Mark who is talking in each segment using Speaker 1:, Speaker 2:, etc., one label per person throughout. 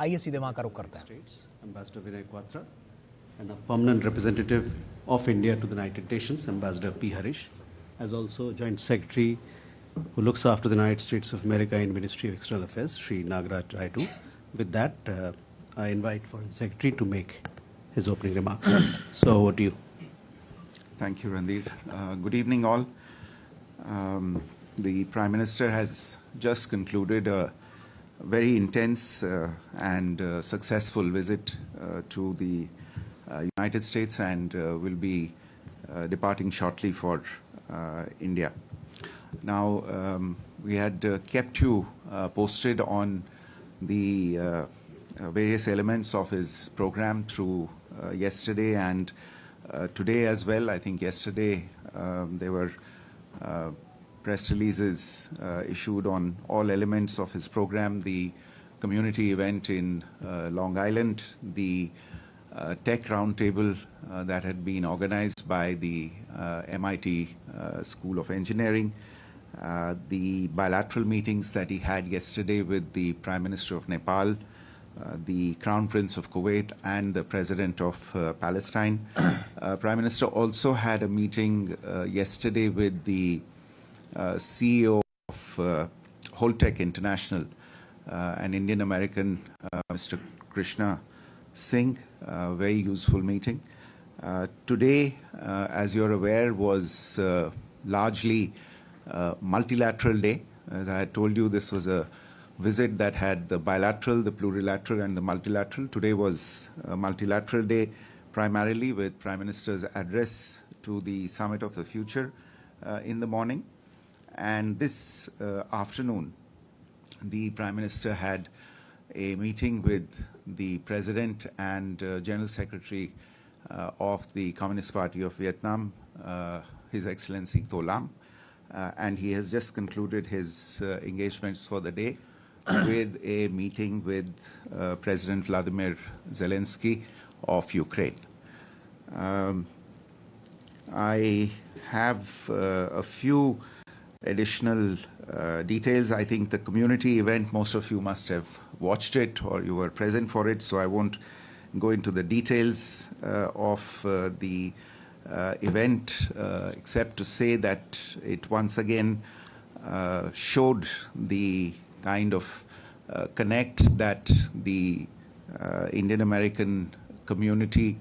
Speaker 1: आइए सीधे वहाँ का रुख करते हैं।
Speaker 2: Ambassador Vinay Quatra, and a permanent representative of India to the United Nations, Ambassador P. Harish, as also Joint Secretary who looks after the United States of America in Ministry of External Affairs, Sri Nagaraj Raidu. With that, I invite Foreign Secretary to make his opening remarks. So over to you.
Speaker 3: Thank you, Randir. Good evening, all. The Prime Minister has just concluded a very intense and successful visit to the United States and will be departing shortly for India. Now, we had kept you posted on the various elements of his program through yesterday and today as well. I think yesterday there were press releases issued on all elements of his program, the community event in Long Island, the tech roundtable that had been organized by the MIT School of Engineering, the bilateral meetings that he had yesterday with the Prime Minister of Nepal, the Crown Prince of Kuwait and the President of Palestine. Prime Minister also had a meeting yesterday with the CEO of Holtec International, an Indian American, Mr. Krishna Singh, very useful meeting. Today, as you're aware, was largely multilateral day. As I had told you, this was a visit that had the bilateral, the plurilateral and the multilateral. Today was a multilateral day, primarily with Prime Minister's address to the Summit of the Future in the morning. And this afternoon, the Prime Minister had a meeting with the President and General Secretary of the Communist Party of Vietnam, His Excellency To Lam, and he has just concluded his engagements for the day with a meeting with President Vladimir Zelensky of Ukraine. I have a few additional details. I think the community event, most of you must have watched it or you were present for it, so I won't go into the details of the event except to say that it once again showed the kind of connect that the Indian American community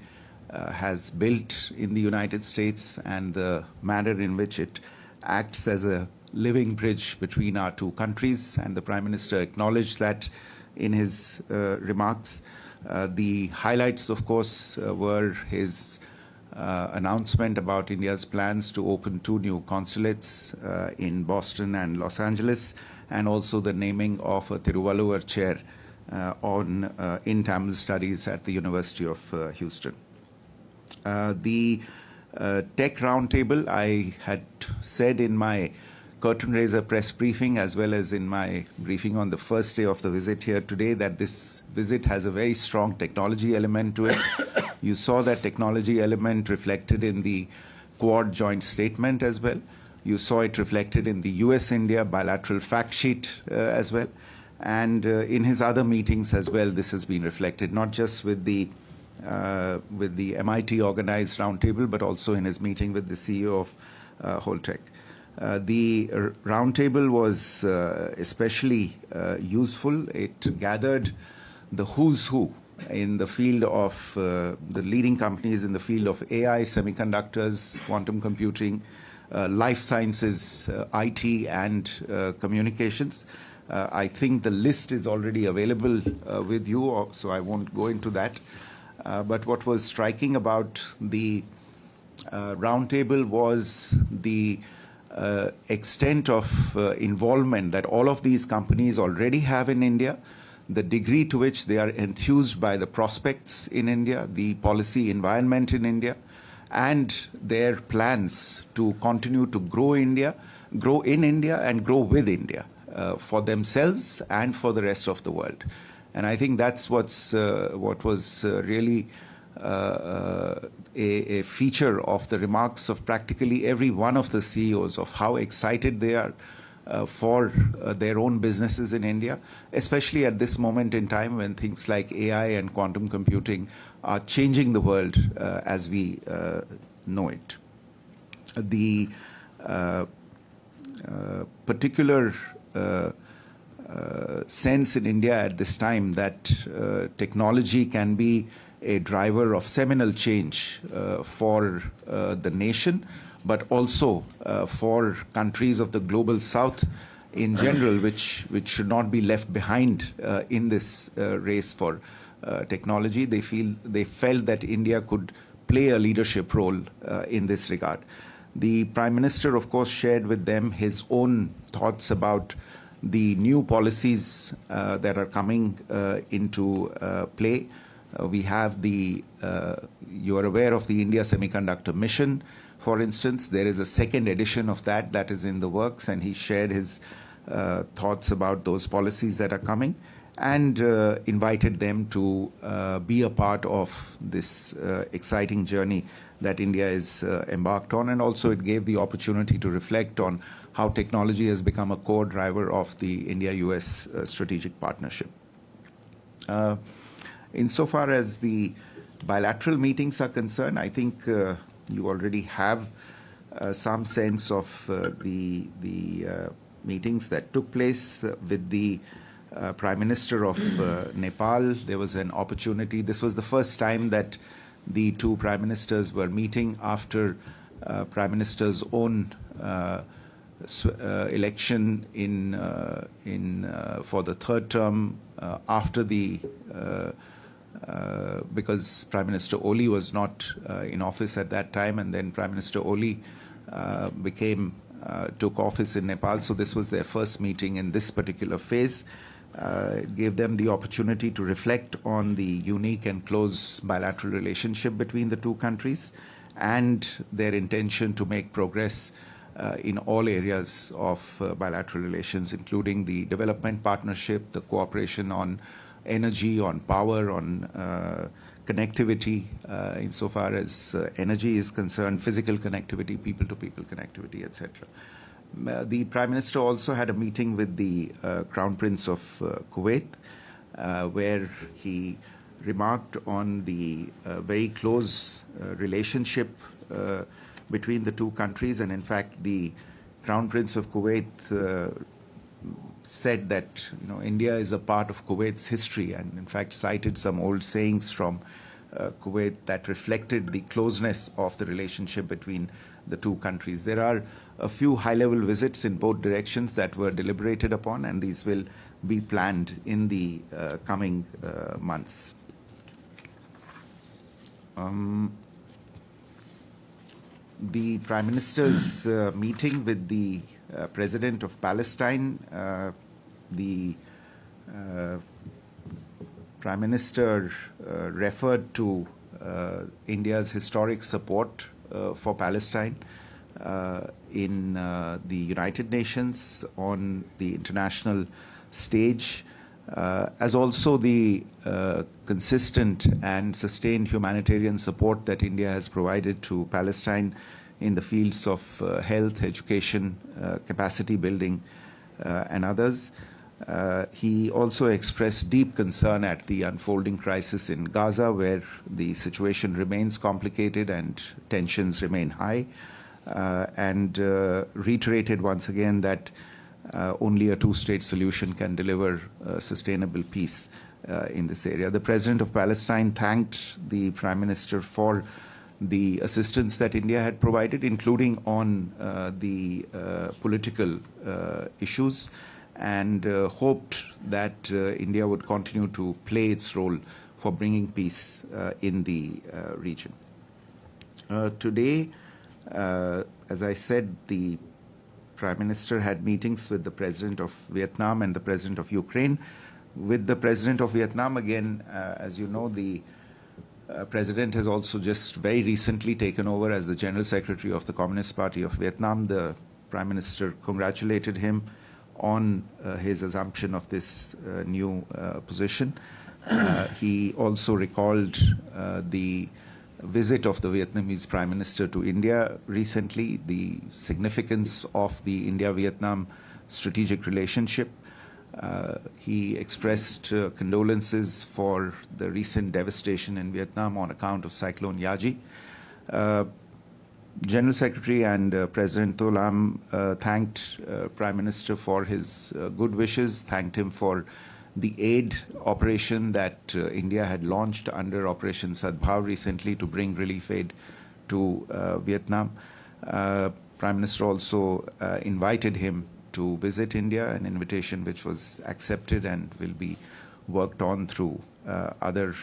Speaker 3: has built in the United States and the manner in which it acts as a living bridge between our two countries, and the Prime Minister acknowledged that in his remarks. The highlights, of course, were his announcement about India's plans to open 2 new consulates in Boston and Los Angeles, and also the naming of a Tiruvalluvar chair in Tamil studies at the University of Houston. The tech roundtable, I had said in my curtain raiser press briefing as well as in my briefing on the first day of the visit here today, that this visit has a very strong technology element to it. You saw that technology element reflected in the Quad joint statement as well. You saw it reflected in the US-India bilateral fact sheet as well. And in his other meetings as well, this has been reflected, not just with the MIT organized roundtable, but also in his meeting with the CEO of Holtec. The roundtable was especially useful. It gathered the who's who in the field of the leading companies in the field of AI, semiconductors, quantum computing, life sciences, IT, and communications. I think the list is already available with you, so I won't go into that. But what was striking about the roundtable was the extent of involvement that all of these companies already have in India, the degree to which they are enthused by the prospects in India, the policy environment in India, and their plans to continue to grow in India, and grow with India for themselves and for the rest of the world. And I think that's what was really a feature of the remarks of practically every one of the CEOs, of how excited they are for their own businesses in India, especially at this moment in time when things like AI and quantum computing are changing the world as we know it. The particular sense in India at this time that technology can be a driver of seminal change for the nation, but also for countries of the global south in general, which should not be left behind in this race for technology. They felt that India could play a leadership role in this regard. The Prime Minister, of course, shared with them his own thoughts about the new policies that are coming into play. We have you are aware of the India Semiconductor Mission, for instance. There is a second edition of that is in the works, and he shared his thoughts about those policies that are coming and invited them to be a part of this exciting journey that India is embarked on, and also it gave the opportunity to reflect on how technology has become a core driver of the India-US strategic partnership. Insofar as the bilateral meetings are concerned, I think you already have some sense of the meetings that took place with the Prime Minister of Nepal. There was an opportunity. This was the first time that the two Prime Ministers were meeting after Prime Minister's own election for the third term after the because Prime Minister Oli was not in office at that time, and then Prime Minister Oli took office in Nepal. So this was their first meeting in this particular phase. It gave them the opportunity to reflect on the unique and close bilateral relationship between the two countries and their intention to make progress in all areas of bilateral relations, including the development partnership, the cooperation on energy, on power, on connectivity, insofar as energy is concerned, physical connectivity, people-to-people connectivity, etc. The Prime Minister also had a meeting with the Crown Prince of Kuwait, where he remarked on the very close relationship between the two countries. And in fact, the Crown Prince of Kuwait said that India is a part of Kuwait's history, and in fact cited some old sayings from Kuwait that reflected the closeness of the relationship between the two countries. There are a few high-level visits in both directions that were deliberated upon, and these will be planned in the coming months. The Prime Minister's meeting with the President of Palestine, the Prime Minister referred to India's historic support for Palestine in the United Nations, on the international stage, as also the consistent and sustained humanitarian support that India has provided to Palestine in the fields of health, education, capacity building, and others. He also expressed deep concern at the unfolding crisis in Gaza, where the situation remains complicated and tensions remain high, and reiterated once again that only a two-state solution can deliver sustainable peace in this area. The President of Palestine thanked the Prime Minister for the assistance that India had provided, including on the political issues, and hoped that India would continue to play its role for bringing peace in the region. Today, as I said, the Prime Minister had meetings with the President of Vietnam and the President of Ukraine. With the President of Vietnam, again, as you know, the President has also just very recently taken over as the General Secretary of the Communist Party of Vietnam. The Prime Minister congratulated him on his assumption of this new position. He also recalled the visit of the Vietnamese Prime Minister to India recently, the significance of the India-Vietnam strategic relationship. He expressed condolences for the recent devastation in Vietnam on account of Cyclone Yaji. General Secretary and President Tolam thanked Prime Minister for his good wishes, thanked him for the aid operation that India had launched under Operation Sadbhav recently to bring relief aid to Vietnam. Prime Minister also invited him to visit India, an invitation which was accepted and will be worked on through other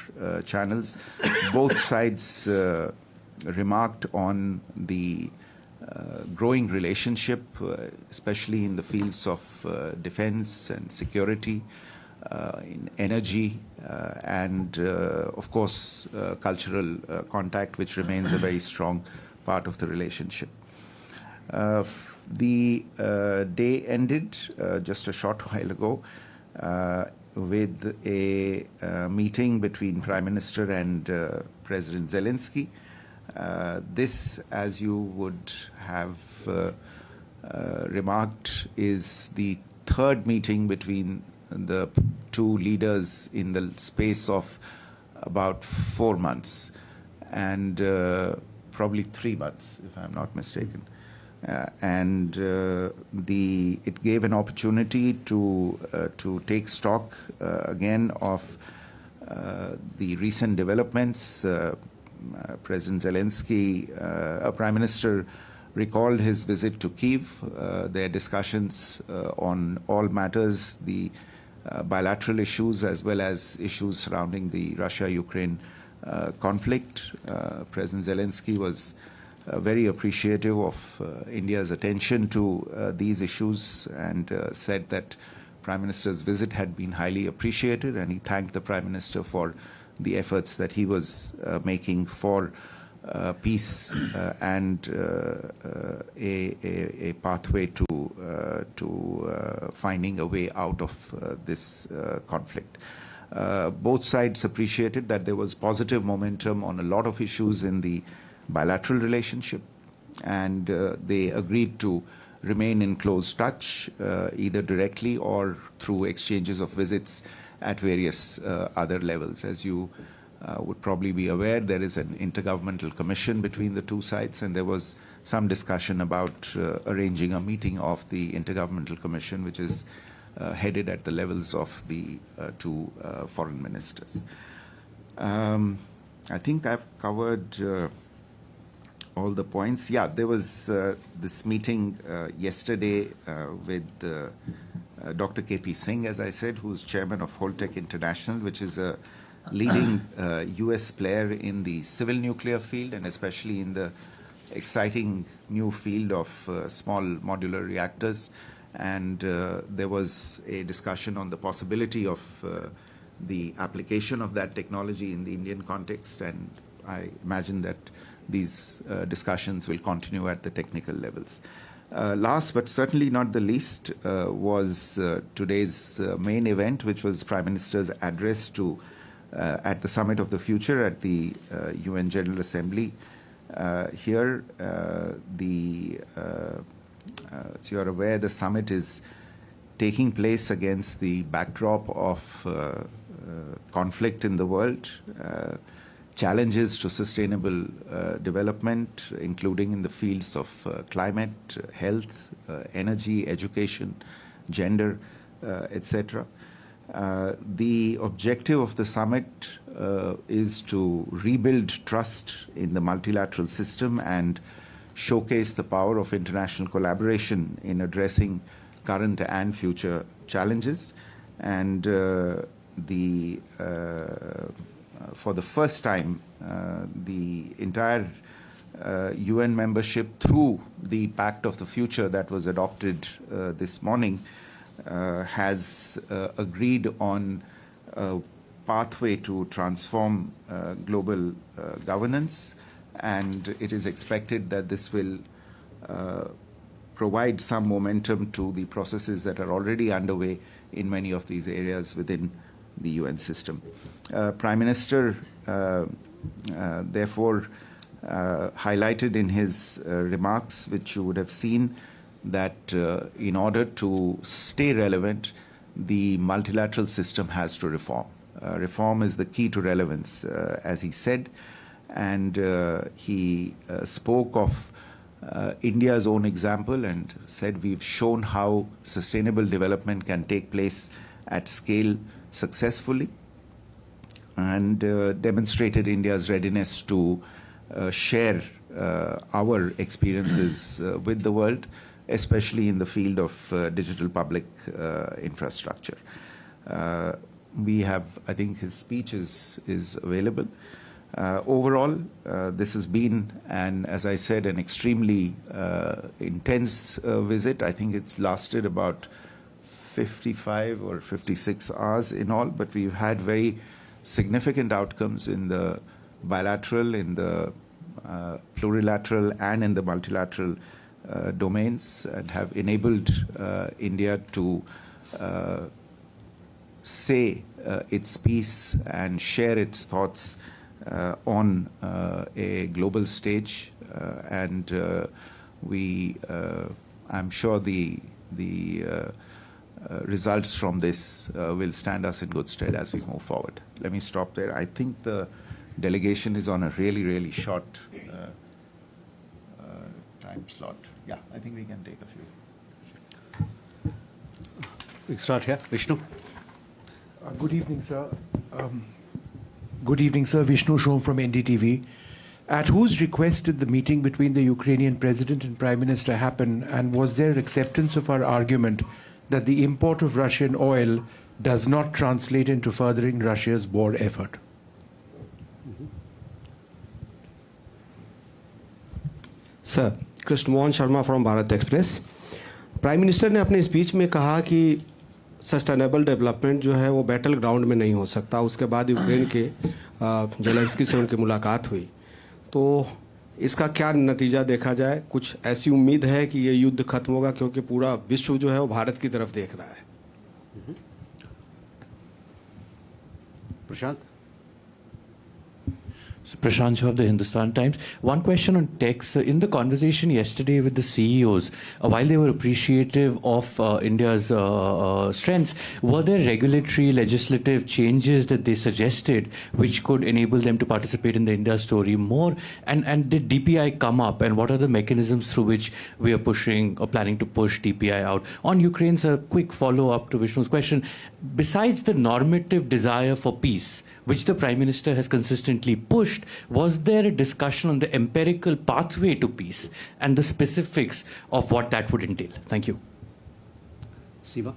Speaker 3: channels. Both sides remarked on the growing relationship, especially in the fields of defense and security, in energy, and of course cultural contact, which remains a very strong part of the relationship. The day ended just a short while ago with a meeting between Prime Minister and President Zelensky. This, as you would have remarked, is the third meeting between the two leaders in the space of about 4 months, and probably 3 months, if I'm not mistaken. It gave an opportunity to take stock again of the recent developments. President Zelensky, Prime Minister, recalled his visit to Kyiv, their discussions on all matters, the bilateral issues as well as issues surrounding the Russia-Ukraine conflict. President Zelensky was very appreciative of India's attention to these issues and said that Prime Minister's visit had been highly appreciated, and he thanked the Prime Minister for the efforts that he was making for peace and a pathway to finding a way out of this conflict. Both sides appreciated that there was positive momentum on a lot of issues in the bilateral relationship, and they agreed to remain in close touch, either directly or through exchanges of visits at various other levels. As you would probably be aware, there is an intergovernmental commission between the two sides, and there was some discussion about arranging a meeting of the intergovernmental commission, which is headed at the levels of the two foreign ministers. I think I've covered all the points. Yeah, there was this meeting yesterday with Dr. K.P. Singh, as I said, who's chairman of Holtec International, which is a leading U.S. player in the civil nuclear field, and especially in the exciting new field of small modular reactors. And there was a discussion on the possibility of the application of that technology in the Indian context, and I imagine that these discussions will continue at the technical levels. Last but certainly not the least was today's main event, which was Prime Minister's address to at the Summit of the Future at the UN General Assembly. Here, as you are aware, the summit is taking place against the backdrop of conflict in the world, challenges to sustainable development, including in the fields of climate, health, energy, education, gender, etc. The objective of the summit is to rebuild trust in the multilateral system and showcase the power of international collaboration in addressing current and future challenges. And for the first time, the entire UN membership, through the Pact of the Future that was adopted this morning, has agreed on a pathway to transform global governance, and it is expected that this will provide some momentum to the processes that are already underway in many of these areas within the UN system. Prime Minister, therefore, highlighted in his remarks, which you would have seen, that in order to stay relevant, the multilateral system has to reform. Reform is the key to relevance, as he said, and he spoke of India's own example and said we've shown how sustainable development can take place at scale successfully, and demonstrated India's readiness to share our experiences with the world, especially in the field of digital public infrastructure. We have, I think his speech is available. Overall, this has been, as I said, an extremely intense visit. I think it's lasted about 55 or 56 hours in all, but we've had very significant outcomes in the bilateral, in the plurilateral, and in the multilateral domains, and have enabled India to say its piece and share its thoughts on a global stage, and I'm sure the results from this will stand us in good stead as we move forward. Let me stop there. I think the delegation is on a really short time slot. Yeah, I think we can take a few.
Speaker 2: We start here. Vishnu.
Speaker 1: Good evening, sir. Good evening, sir. Vishnu Shom from NDTV. At whose request did the meeting between the Ukrainian President and Prime Minister happen, and was there acceptance of our argument that the import of Russian oil does not translate into furthering Russia's war effort?
Speaker 4: Sir Krishna Mohan Sharma from Bharat express. Prime minister ने अपने speech में कहा कि sustainable development जो है वो battle ground में नहीं हो सकता। उसके बाद यूक्रेन के जेलेंस्की से उनकी मुलाकात हुई, तो इसका क्या नतीजा देखा जाए? कुछ ऐसी उम्मीद है कि ये युद्ध खत्म होगा, क्योंकि पूरा विश्व जो है वो भारत की तरफ देख रहा है।
Speaker 2: Prashant.
Speaker 5: Prashant Shah of the Hindustan Times. One question on tax. In the conversation yesterday with the CEOs, while they were appreciative of India's strengths, were there regulatory, legislative changes that they suggested which could enable them to participate in the India story more? And did DPI come up? And what are the mechanisms through which we are pushing or planning to push DPI out? On Ukraine, a quick follow-up to Vishnu's question. Besides the normative desire for peace, which the Prime Minister has consistently pushed, was there a discussion on the empirical pathway to peace and the specifics of what that would entail? Thank you.
Speaker 2: Siva.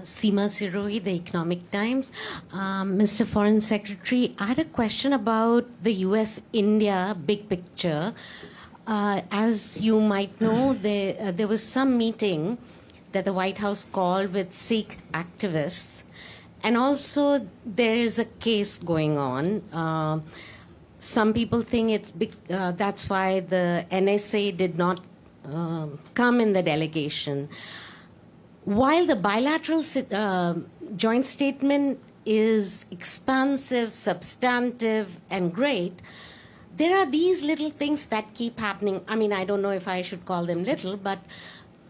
Speaker 6: Seema Sirohi, The Economic Times. Mr. Foreign Secretary, I had a question about the US-India big picture. As you might know, there was some meeting that the White House called with Sikh activists. And also there is a case going on. Some people think it's that's why the NSA did not come in the delegation. While the bilateral joint statement is expansive, substantive, and great, there are these little things that keep happening. I mean, I don't know if I should call them little, but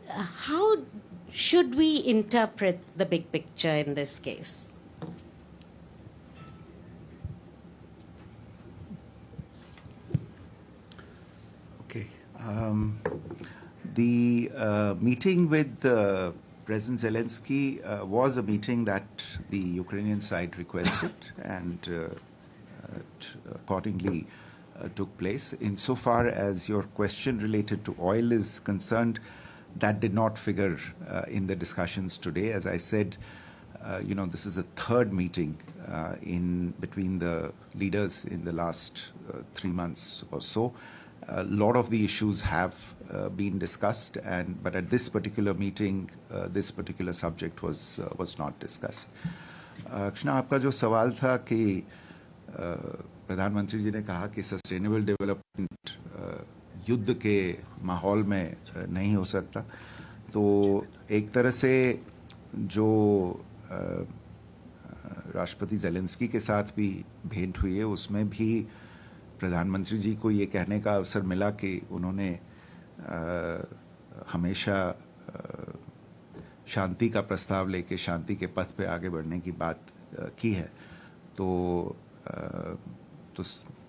Speaker 6: how should we interpret the big picture in this case?
Speaker 3: Okay. The meeting with President Zelensky was a meeting that the Ukrainian side requested and accordingly took place. Insofar as your question related to oil is concerned, that did not figure in the discussions today. As I said, this is the third meeting between the leaders in the last 3 months or so. A lot of the issues have been discussed, but at this particular meeting, this particular subject was not discussed. Krishna, आपका जो सवाल था कि प्रधानमंत्री जी ने कहा कि sustainable development युद्ध के माहौल में नहीं हो सकता, तो एक तरह से जो राष्ट्रपति ज़ेलेंस्की के साथ भी भेंट हुई है उसमें भी प्रधानमंत्री जी को ये कहने का अवसर मिला कि उन्होंने हमेशा शांति का प्रस्ताव लेके शांति के पथ पे आगे बढ़ने की बात की है, तो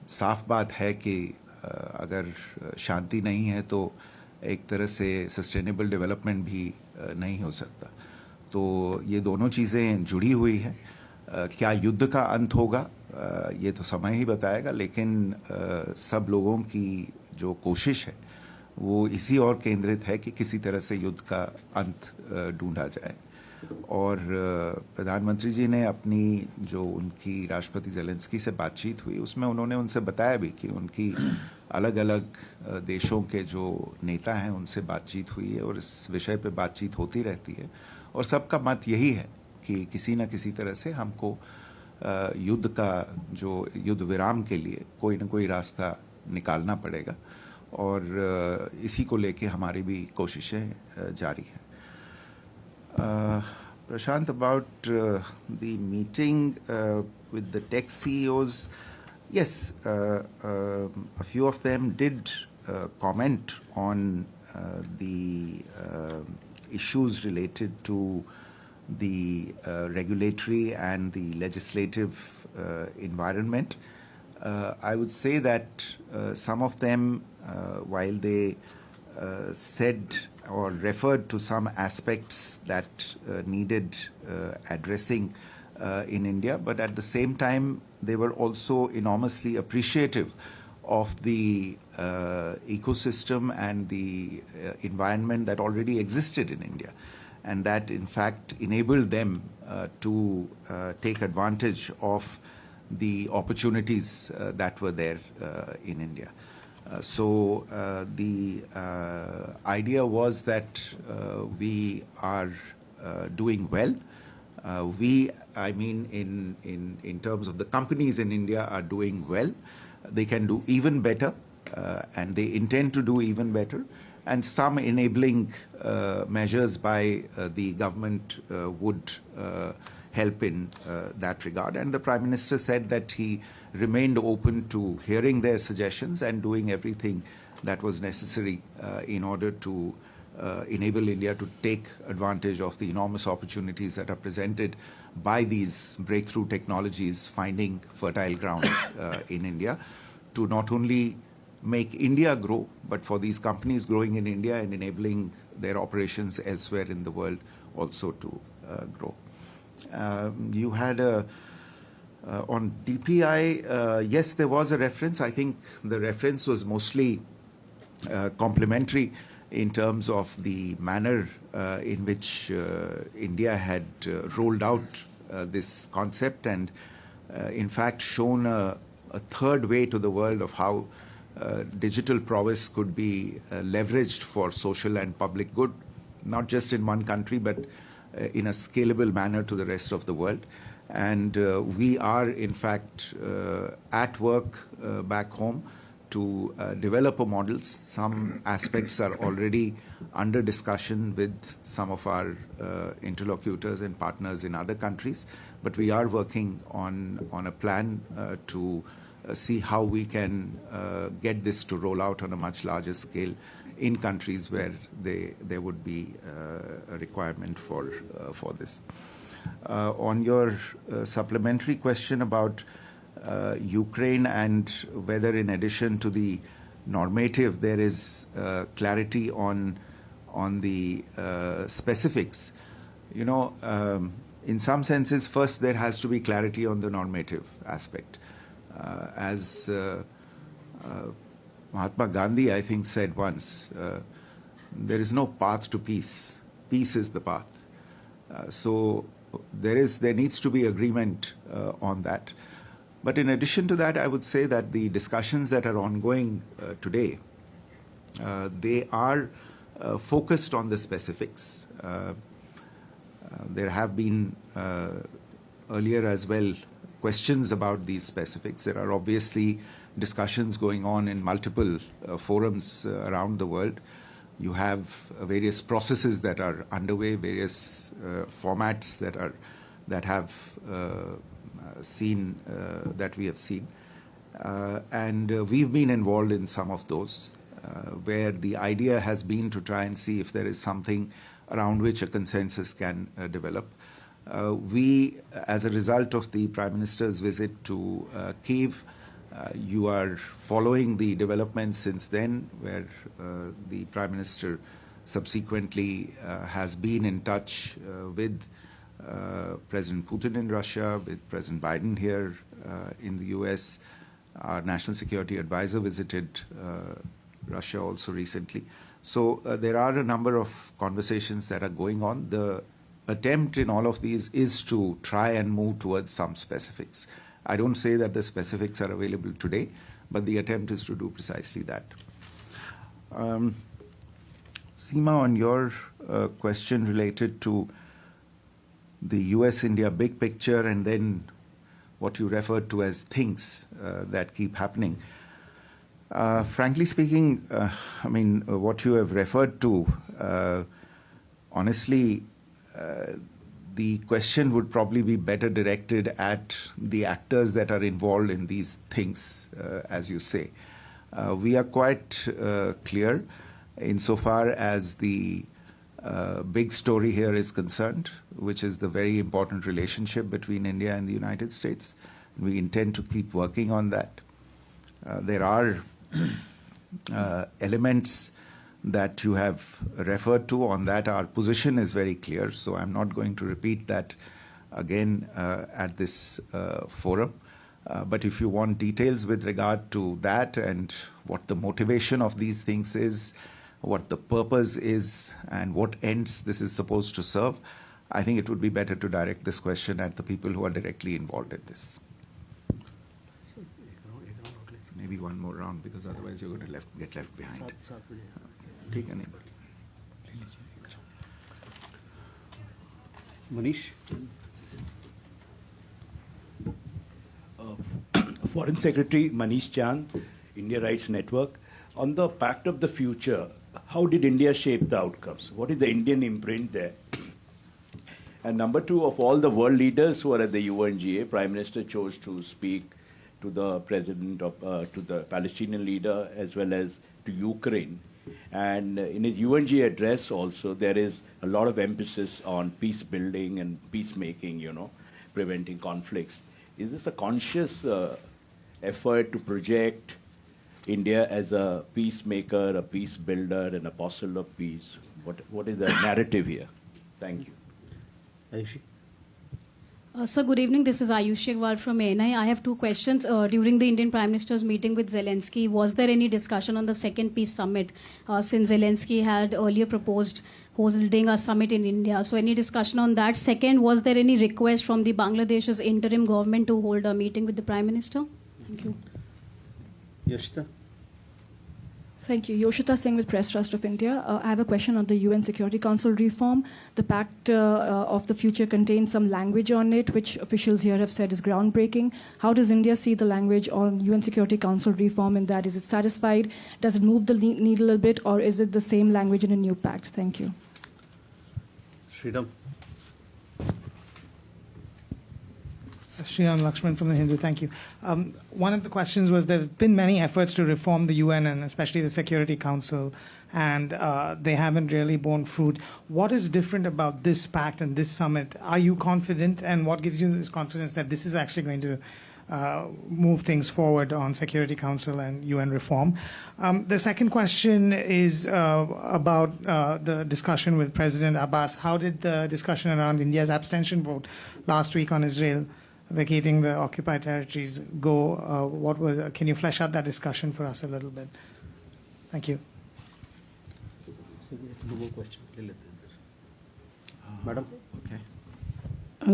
Speaker 3: साफ बात है कि अगर शांति नहीं है तो एक तरह से सस्टेनेबल डेवलपमेंट भी नहीं हो सकता। तो ये दोनों चीज़ें जुड़ी हुई हैं। क्या युद्ध का अंत होगा ये तो समय ही बताएगा, लेकिन सब लोगों की जो कोशिश है वो इसी ओर केंद्रित है कि किसी तरह से युद्ध का अंत ढूंढा जाए। और प्रधानमंत्री जी ने अपनी जो उनकी राष्ट्रपति ज़ेलेंस्की से बातचीत हुई उसमें उन्होंने उनसे बताया भी कि उनकी अलग अलग देशों के जो नेता हैं उनसे बातचीत हुई है और इस विषय पे बातचीत होती रहती है, और सबका मत यही है कि किसी न किसी तरह से हमको युद्ध का जो युद्ध विराम के लिए कोई न कोई रास्ता निकालना पड़ेगा, और इसी को लेके हमारी भी कोशिशें जारी हैं। Prashant, about the meeting with the tech CEOs, yes, a few of them did comment on the issues related to the regulatory and the legislative environment. I would say that some of them, while they said or referred to some aspects that needed addressing in India, but at the same time they were also enormously appreciative of the ecosystem and the environment that already existed in India, and that in fact enabled them to take advantage of the opportunities that were there in India. So the idea was that we are doing well. I mean, in terms of the companies in India are doing well. They can do even better, and they intend to do even better. And some enabling measures by the government would help in that regard. And the Prime Minister said that he remained open to hearing their suggestions and doing everything that was necessary in order to enable India to take advantage of the enormous opportunities that are presented by these breakthrough technologies finding fertile ground in India, to not only make India grow, but for these companies growing in India and enabling their operations elsewhere in the world also to grow. You had on DPI, yes, there was a reference. I think the reference was mostly complimentary in terms of the manner in which India had rolled out this concept, and in fact shown a third way to the world of how digital prowess could be leveraged for social and public good, not just in one country, but in a scalable manner to the rest of the world. And we are, in fact, at work back home to develop a model. Some aspects are already under discussion with some of our interlocutors and partners in other countries, but we are working on a plan to see how we can get this to roll out on a much larger scale in countries where there would be a requirement for this. On your supplementary question about Ukraine and whether in addition to the normative there is clarity on the specifics, you know, in some senses first there has to be clarity on the normative aspect. As Mahatma Gandhi, I think, said once, there is no path to peace. Peace is the path. So there needs to be agreement on that. But in addition to that, I would say that the discussions that are ongoing today, they are focused on the specifics. There have been earlier as well questions about these specifics. There are obviously discussions going on in multiple forums around the world. You have various processes that are underway, various formats that have seen that we have seen, And we've been involved in some of those, where the idea has been to try and see if there is something around which a consensus can develop. We, as a result of the Prime Minister's visit to Kiev, you are following the developments since then, where the Prime Minister subsequently has been in touch with President Putin in Russia, with President Biden here in the US. Our National Security Advisor visited Russia also recently. So there are a number of conversations that are going on. The attempt in all of these is to try and move towards some specifics. I don't say that the specifics are available today, but the attempt is to do precisely that. Seema, on your question related to the US-India big picture and then what you referred to as things that keep happening. Frankly speaking, I mean, what you have referred to, honestly, the question would probably be better directed at the actors that are involved in these things, as you say. We are quite clear insofar as the big story here is concerned, which is the very important relationship between India and the United States. We intend to keep working on that. There are elements that you have referred to. On that, our position is very clear, so I'm not going to repeat that again at this forum. But if you want details with regard to that and what the motivation of these things is, what the purpose is, and what ends this is supposed to serve, I think it would be better to direct this question at the people who are directly involved in this. Maybe one more round, because otherwise you're going to get left behind. Take any.
Speaker 2: Manish?
Speaker 7: Foreign Secretary Manish Chand, India Rights Network. On the Pact of the Future, how did India shape the outcomes? What is the Indian imprint there? And number two, of all the world leaders who are at the UNGA, Prime Minister chose to speak to the president of, to the Palestinian leader as well as to Ukraine. And in his UNGA address also, there is a lot of emphasis on peace building and peacemaking, you know, preventing conflicts. Is this a conscious effort to project India as a peacemaker, a peace builder, an apostle of peace? What is the narrative here? Thank you.
Speaker 2: Ayushi?
Speaker 8: Sir, good evening. This is Ayushi Agarwal from MEA. I have two questions. During the Indian Prime Minister's meeting with Zelensky, was there any discussion on the second peace summit? Since Zelensky had earlier proposed holding a summit in India. So any discussion on that? Second, was there any request from the Bangladesh's interim government to hold a meeting with the Prime Minister? Thank you.
Speaker 2: Yoshita?
Speaker 9: Thank you. Yoshita Singh with Press Trust of India. I have a question on the UN Security Council reform. The Pact of the Future contains some language on it, which officials here have said is groundbreaking. How does India see the language on UN Security Council reform in that? Is it satisfied? Does it move the needle a bit, or is it the same language in a new pact? Thank you.
Speaker 2: Sridham?
Speaker 10: Sriram Lakshman from the Hindu, thank you. One of the questions was there have been many efforts to reform the UN and especially the Security Council, and they haven't really borne fruit. What is different about this pact and this summit? Are you confident, and what gives you this confidence that this is actually going to move things forward on Security Council and UN reform? The second question is about the discussion with President Abbas. How did the discussion around India's abstention vote last week on Israel vacating the occupied territories go? Can you flesh out that discussion for us a little bit? Thank you.
Speaker 2: No more questions. Madam?
Speaker 3: Okay.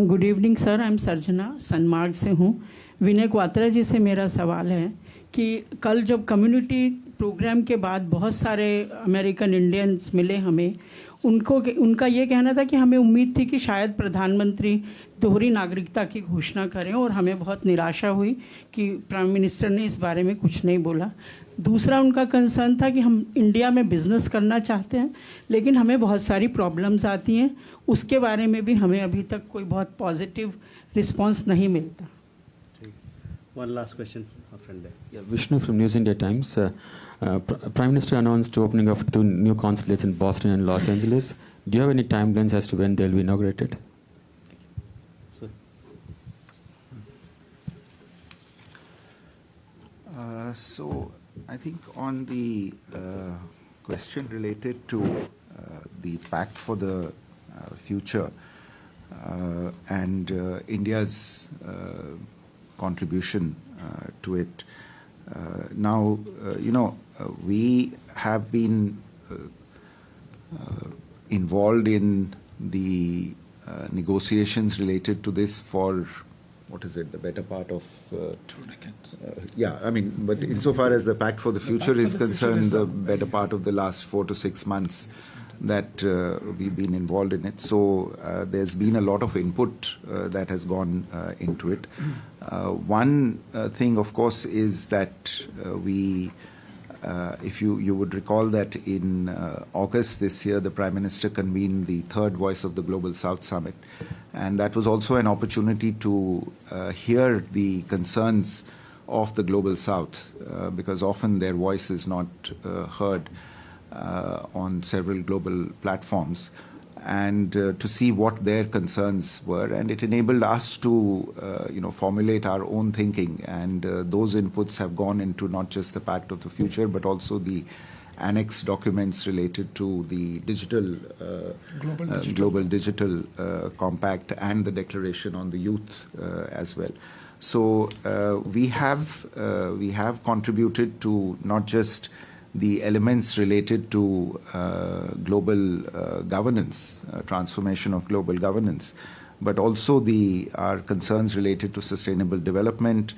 Speaker 11: Good evening sir, I am Sarjana Sanmarg से हूँ. विनय क्वात्रा जी से मेरा सवाल है कि कल जब community programme के बाद बहुत सारे अमेरिकन इंडियंस मिले हमें, उनका ये कहना था कि हमें उम्मीद थी कि शायद प्रधानमंत्री दोहरी नागरिकता की घोषणा करें, और हमें बहुत निराशा हुई कि प्राइम मिनिस्टर ने इस बारे में कुछ नहीं बोला. दूसरा उनका कंसर्न था कि हम इंडिया में बिजनेस करना चाहते हैं, लेकिन हमें बहुत सारी प्रॉब्लम्स आती हैं. उसके बारे में भी हमें अभी तक कोई बहुत पॉजिटिव रिस्पांस नहीं मिलता.
Speaker 2: One last question, our friend there.
Speaker 12: Yeah, Vishnu from News India Times. Prime Minister announced opening of 2 new consulates in Boston and Los Angeles. Do you have any timelines as to when they'll be inaugurated?
Speaker 2: Sir.
Speaker 3: So I think on the question related to the Pact for the Future and India's contribution to it. Now, we have been involved in the negotiations related to this for, what is it, the better part of
Speaker 1: 2 decades.
Speaker 3: Yeah, I mean, but insofar as the Pact for the Future is concerned, the better part of the last 4 to 6 months that we've been involved in it. So there's been a lot of input that has gone into it. One thing, of course, is that if you would recall that in August this year, the Prime Minister convened the 3rd Voice of the Global South Summit. And that was also an opportunity to hear the concerns of the Global South, because often their voice is not heard on several global platforms, and to see what their concerns were. And it enabled us to formulate our own thinking. And those inputs have gone into not just the Pact of the Future, but also the annex documents related to the digital global digital compact and the declaration on the youth as well. So we have contributed to not just the elements related to global governance, transformation of global governance, but also our concerns related to sustainable development,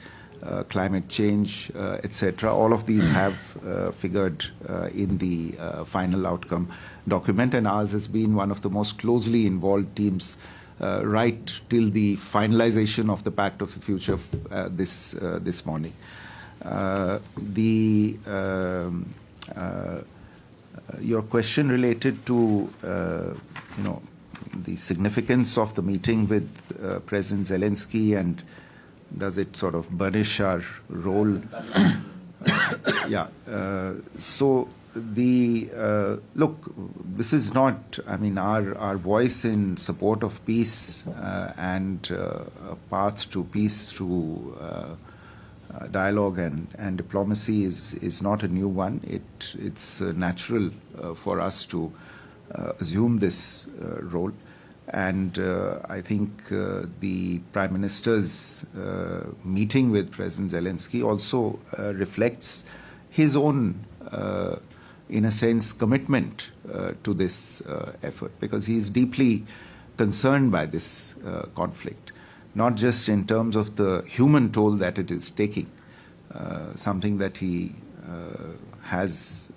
Speaker 3: climate change, etc. All of these have figured in the final outcome document, and ours has been one of the most closely involved teams right till the finalization of the Pact of the Future this morning. Your question related to the significance of the meeting with President Zelensky, and does it sort of burnish our role? Yeah. So look, this is not, I mean, our voice in support of peace and a path to peace through dialogue and diplomacy is not a new one. It's natural for us to assume this role. And I think the Prime Minister's meeting with President Zelensky also reflects his own, in a sense, commitment to this effort, because he is deeply concerned by this conflict, not just in terms of the human toll that it is taking, something that he has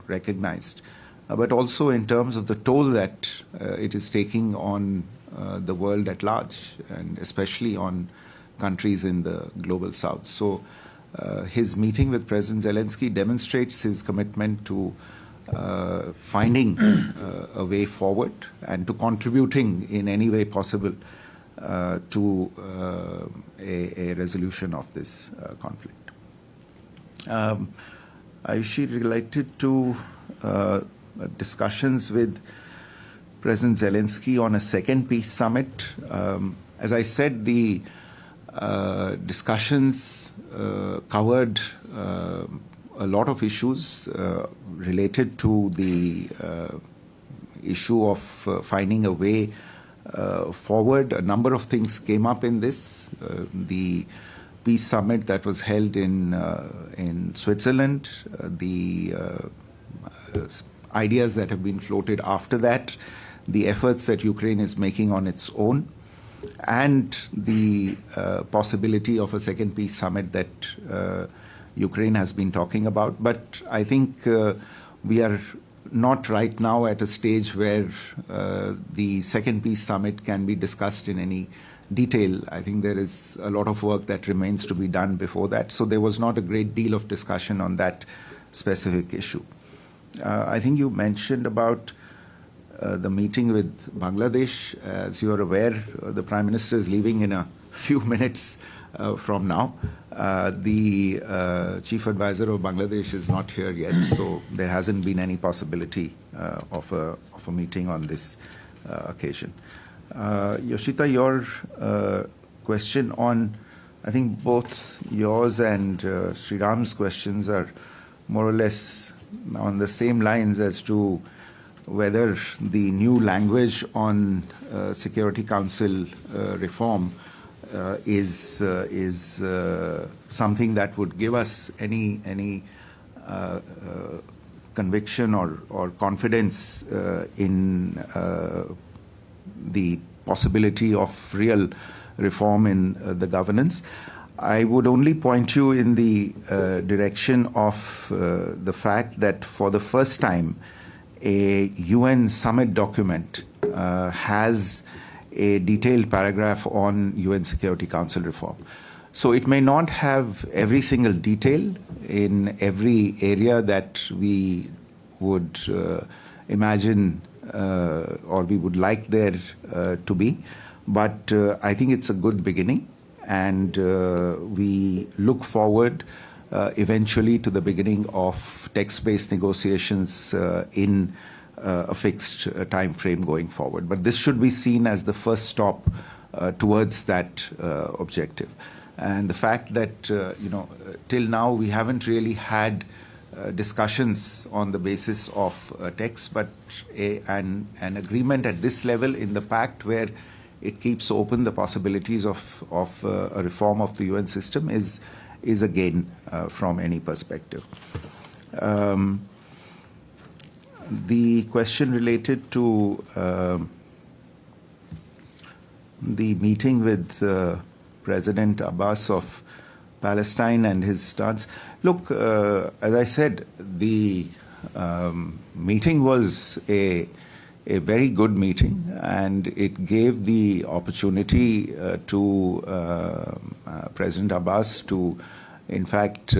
Speaker 3: recognized, but also in terms of the toll that it is taking on the world at large, and especially on countries in the global south. So his meeting with President Zelensky demonstrates his commitment to finding a way forward and to contributing in any way possible to a resolution of this conflict. Ayushi, related to discussions with President Zelensky on a second peace summit, as I said, the discussions covered a lot of issues related to the issue of finding a way forward. A number of things came up in this. The peace summit that was held in Switzerland, the ideas that have been floated after that, the efforts that Ukraine is making on its own, and the possibility of a second peace summit that Ukraine has been talking about. But I think we are not right now at a stage where the second peace summit can be discussed in any detail. I think there is a lot of work that remains to be done before that. So there was not a great deal of discussion on that specific issue. I think you mentioned about the meeting with Bangladesh. As you are aware, the Prime Minister is leaving in a few minutes from now. The chief advisor of Bangladesh is not here yet, so there hasn't been any possibility of a meeting on this occasion. Yoshita, your question on, I think both yours and Sriram's questions are more or less on the same lines as to whether the new language on Security Council reform is something that would give us any conviction or confidence in the possibility of real reform in the governance. I would only point you in the direction of the fact that for the first time a UN summit document has a detailed paragraph on UN Security Council reform. So it may not have every single detail in every area that we would imagine or we would like there to be, but I think it's a good beginning, and we look forward eventually to the beginning of text-based negotiations in a fixed time frame going forward. But this should be seen as the first stop towards that objective. And the fact that, till now we haven't really had discussions on the basis of text, but an agreement at this level in the pact where it keeps open the possibilities of a reform of the UN system is a gain from any perspective. The question related to the meeting with President Abbas of Palestine and his stance. Look, as I said, the meeting was a very good meeting, and it gave the opportunity to President Abbas to, in fact,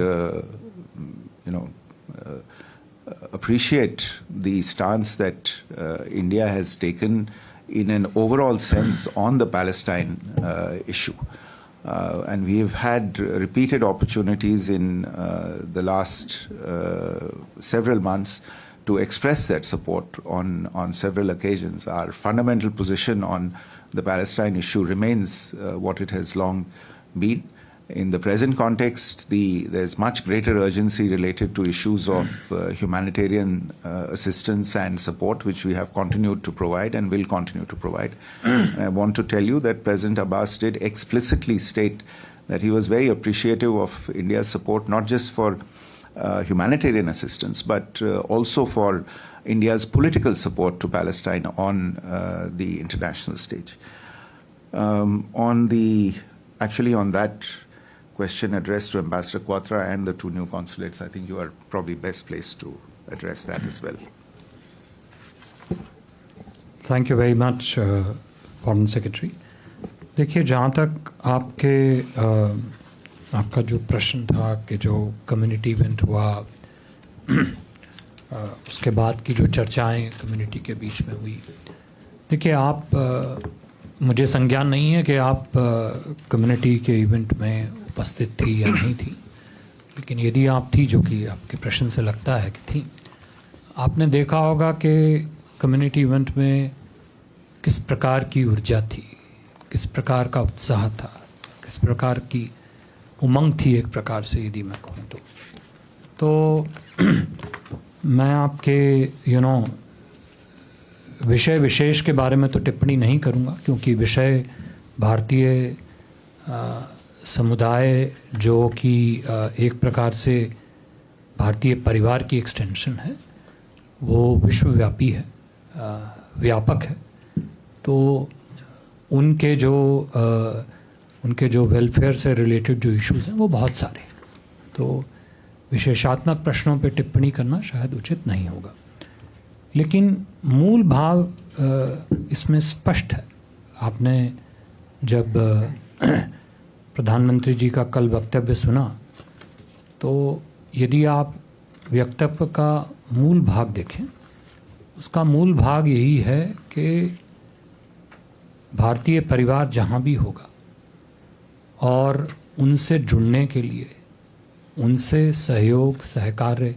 Speaker 3: appreciate the stance that India has taken in an overall sense on the Palestine issue. And we have had repeated opportunities in the last several months to express that support on several occasions. Our fundamental position on the Palestine issue remains what it has long been. In the present context, there's much greater urgency related to issues of humanitarian assistance and support, which we have continued to provide and will continue to provide. I want to tell you that President Abbas did explicitly state that he was very appreciative of India's support, not just for humanitarian assistance, but also for India's political support to Palestine on the international stage. On that question addressed to Ambassador Quatra and the two new consulates, I think you are probably best placed to address that as well.
Speaker 13: Thank you very much, Foreign Secretary. देखिए, जहाँ तक आपका जो प्रश्न था कि जो community event हुआ उसके बाद की जो चर्चाएं कम्युनिटी के बीच में हुई, देखिए, मुझे संज्ञान नहीं है कि आप कम्युनिटी के इवेंट में उपस्थित थी या नहीं थी, लेकिन यदि आप थी, जो कि आपके प्रश्न से लगता है कि थी, आपने देखा होगा कि कम्युनिटी इवेंट में किस प्रकार की ऊर्जा थी, किस प्रकार का उत्साह था, किस प्रकार की उमंग थी, एक प्रकार से यदि मैं कहूँ तो मैं आपके विषय विशेष के बारे में तो टिप्पणी नहीं करूँगा, क्योंकि विषय भारतीय समुदाय जो कि एक प्रकार से भारतीय परिवार की एक्सटेंशन है, वो विश्वव्यापी है, व्यापक है। तो उनके जो वेलफेयर से रिलेटेड जो इश्यूज़ हैं वो बहुत सारे, तो विशेषात्मक प्रश्नों पे टिप्पणी करना शायद उचित नहीं होगा, लेकिन मूल भाव इसमें स्पष्ट है। आपने जब प्रधानमंत्री जी का कल वक्तव्य सुना, तो यदि आप वक्तव्य का मूल भाग देखें, उसका मूल भाग यही है कि भारतीय परिवार जहाँ भी होगा और उनसे जुड़ने के लिए, उनसे सहयोग, सहकार्य,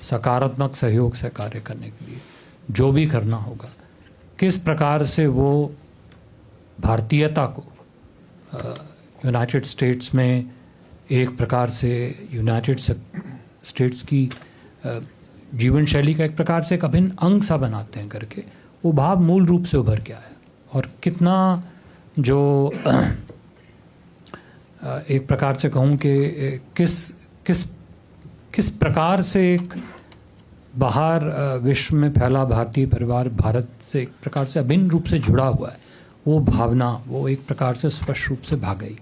Speaker 13: सकारात्मक सहयोग सहकार्य करने के लिए जो भी करना होगा, किस प्रकार से वो भारतीयता को यूनाइटेड स्टेट्स में एक प्रकार से यूनाइटेड स्टेट्स की जीवन शैली का एक प्रकार से एक अभिन्न अंग सा बनाते हैं करके, वो भाव मूल रूप से उभर के आया और कितना जो एक प्रकार से कहूँ कि किस प्रकार से एक बाहर विश्व में फैला भारतीय परिवार भारत से एक प्रकार से अभिन्न रूप से जुड़ा हुआ है, वो भावना वो एक प्रकार से स्पष्ट रूप से भाग गई।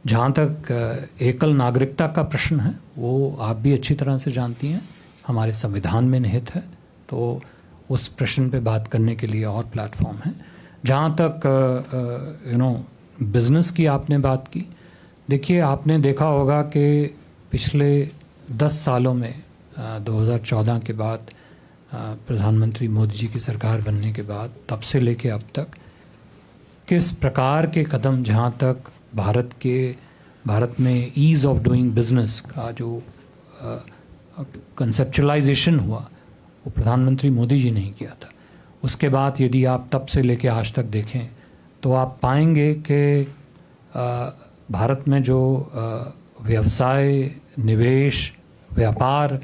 Speaker 13: जहाँ तक एकल नागरिकता का प्रश्न है, वो आप भी अच्छी तरह से जानती हैं, हमारे संविधान में निहित है, तो उस प्रश्न पे बात करने के लिए और प्लेटफॉर्म है। जहाँ तक बिजनेस की आपने बात की, देखिए आपने देखा होगा कि पिछले 10 सालों में 2014 के बाद प्रधानमंत्री मोदी जी की सरकार बनने के बाद तब से लेके अब तक किस प्रकार के कदम, जहाँ तक भारत में ईज़ ऑफ डूइंग बिजनेस का जो कंसेप्चुलाइजेशन हुआ, वो प्रधानमंत्री मोदी जी ने ही किया था। उसके बाद यदि आप तब से लेके आज तक देखें तो आप पाएंगे कि भारत में जो व्यवसाय, निवेश, व्यापार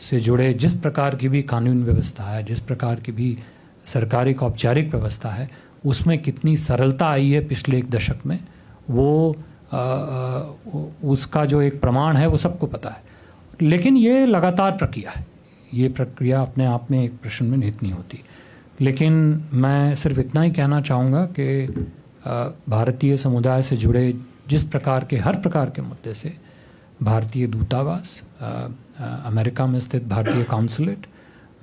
Speaker 13: से जुड़े जिस प्रकार की भी कानून व्यवस्था है, जिस प्रकार की भी सरकारी का औपचारिक व्यवस्था है, उसमें कितनी सरलता आई है पिछले एक दशक में, वो उसका जो एक प्रमाण है वो सबको पता है। लेकिन ये लगातार प्रक्रिया है, ये प्रक्रिया अपने आप में एक प्रश्न में निहित नहीं होती। लेकिन मैं सिर्फ इतना ही कहना चाहूँगा कि भारतीय समुदाय से जुड़े जिस प्रकार के हर प्रकार के मुद्दे से भारतीय दूतावास, अमेरिका में स्थित भारतीय काउंसुलेट,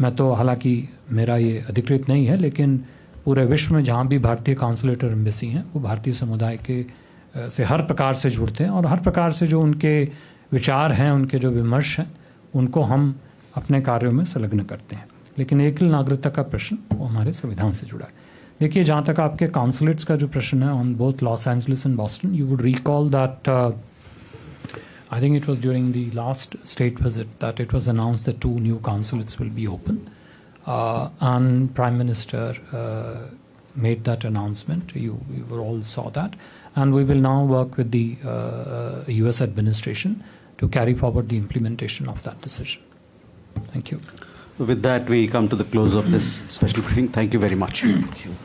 Speaker 13: मैं तो हालांकि मेरा ये अधिकृत नहीं है, लेकिन पूरे विश्व में जहाँ भी भारतीय काउंसुलेट और एम्बेसी हैं वो भारतीय समुदाय के से हर प्रकार से जुड़ते हैं और हर प्रकार से जो उनके विचार हैं, उनके जो विमर्श हैं, उनको हम अपने कार्यों में संलग्न करते हैं। लेकिन एकल नागरिकता का प्रश्न वो हमारे संविधान से जुड़ा है। देखिए, जहाँ तक आपके काउंसुलेट्स का जो प्रश्न है on both Los Angeles and Boston, you would recall that I think it was during the last state visit that it was announced that 2 new consulates will be open, and Prime Minister made that announcement. You all saw that, and we will now work with the US administration to carry forward the implementation of that decision. Thank you.
Speaker 2: With that, we come to the close of this special briefing. Thank you very much. Thank you.